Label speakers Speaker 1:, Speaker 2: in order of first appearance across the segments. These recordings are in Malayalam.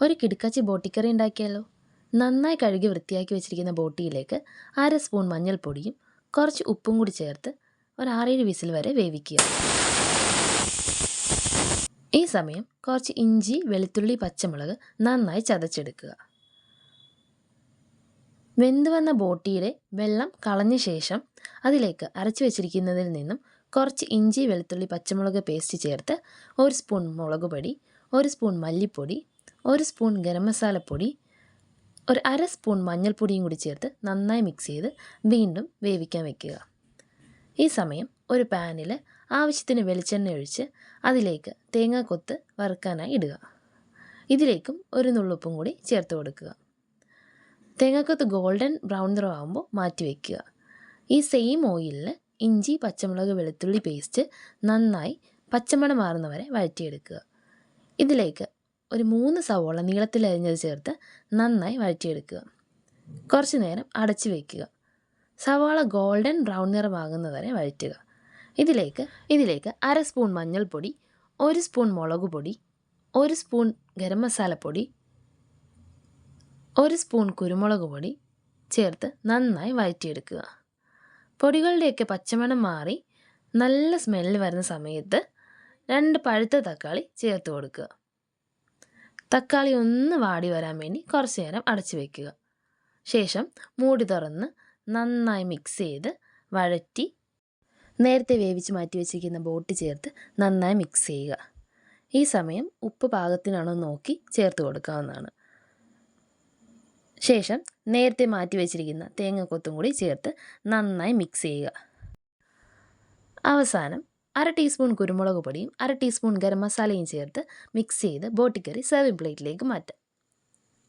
Speaker 1: ഒരു കിടുക്കാച്ചി ബോട്ടിക്കറി ഉണ്ടാക്കിയാലോ? നന്നായി കഴുകി വൃത്തിയാക്കി വെച്ചിരിക്കുന്ന ബോട്ടിയിലേക്ക് 1/2 സ്പൂൺ മഞ്ഞൾപ്പൊടിയും കുറച്ച് ഉപ്പും കൂടി ചേർത്ത് ഒരു 6-7 വിസിൽ വരെ വേവിക്കുക. ഈ സമയം കുറച്ച് ഇഞ്ചി, വെളുത്തുള്ളി, പച്ചമുളക് നന്നായി ചതച്ചെടുക്കുക. വെന്ത് വന്ന ബോട്ടിയുടെ വെള്ളം കളഞ്ഞ ശേഷം അതിലേക്ക് അരച്ചു വെച്ചിരിക്കുന്നതിൽ നിന്നും കുറച്ച് ഇഞ്ചി, വെളുത്തുള്ളി, പച്ചമുളക് പേസ്റ്റ് ചേർത്ത് 1 സ്പൂൺ മുളക് പൊടി, 1 സ്പൂൺ മല്ലിപ്പൊടി, 1 സ്പൂൺ ഗരം മസാലപ്പൊടി, ഒരു 1/2 സ്പൂൺ മഞ്ഞൾപ്പൊടിയും കൂടി ചേർത്ത് നന്നായി മിക്സ് ചെയ്ത് വീണ്ടും വേവിക്കാൻ വയ്ക്കുക. ഈ സമയം ഒരു പാനിൽ ആവശ്യത്തിന് വെളിച്ചെണ്ണ ഒഴിച്ച് അതിലേക്ക് തേങ്ങാക്കൊത്ത് വറുക്കാനായി ഇടുക. ഇതിലേക്കും ഒരു നുള്ളുപ്പും കൂടി ചേർത്ത് കൊടുക്കുക. തേങ്ങാക്കൊത്ത് ഗോൾഡൻ ബ്രൗൺ നിറം ആകുമ്പോൾ മാറ്റി വയ്ക്കുക. ഈ സെയിം ഓയിലിൽ ഇഞ്ചി, പച്ചമുളക്, വെളുത്തുള്ളി പേസ്റ്റ് നന്നായി പച്ചമണം മാറുന്നവരെ വഴറ്റിയെടുക്കുക. ഇതിലേക്ക് ഒരു 3 സവോള നീളത്തിൽ അരിഞ്ഞത് ചേർത്ത് നന്നായി വഴറ്റിയെടുക്കുക. കുറച്ച് നേരം അടച്ചു വയ്ക്കുക. സവാള ഗോൾഡൻ ബ്രൗൺ നിറമാകുന്നത് വരെ വഴറ്റുക. ഇതിലേക്ക് 1/2 സ്പൂൺ മഞ്ഞൾപ്പൊടി, 1 സ്പൂൺ മുളക് പൊടി, 1 സ്പൂൺ ഗരം മസാലപ്പൊടി, 1 സ്പൂൺ കുരുമുളക് പൊടി ചേർത്ത് നന്നായി വഴറ്റിയെടുക്കുക. പൊടികളുടെയൊക്കെ പച്ചമണം മാറി നല്ല സ്മെല്ല് വരുന്ന സമയത്ത് 2 പഴുത്ത തക്കാളി ചേർത്ത് കൊടുക്കുക. തക്കാളി ഒന്ന് വാടി വരാൻ വേണ്ടി കുറച്ച് നേരം അടച്ചു വയ്ക്കുക. ശേഷം മൂടി തുറന്ന് നന്നായി മിക്സ് ചെയ്ത് വഴറ്റി നേരത്തെ വേവിച്ച് മാറ്റി വെച്ചിരിക്കുന്ന ബോട്ടി ചേർത്ത് നന്നായി മിക്സ് ചെയ്യുക. ഈ സമയം ഉപ്പ് പാകത്തിനാണോ നോക്കി ചേർത്ത് കൊടുക്കാവുന്നതാണ്. ശേഷം നേരത്തെ മാറ്റി വെച്ചിരിക്കുന്ന തേങ്ങാക്കൊത്തും കൂടി ചേർത്ത് നന്നായി മിക്സ് ചെയ്യുക. അവസാനം 1/2 ടീസ്പൂൺ കുരുമുളക് പൊടിയും 1/2 ടീസ്പൂൺ ഗരം മസാലയും ചേർത്ത് മിക്സ് ചെയ്ത് ബോട്ടിക്കറി സെർവിങ് പ്ലേറ്റിലേക്ക് മാറ്റാം.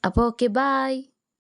Speaker 1: അപ്പോൾ ഓക്കെ, ബായ്.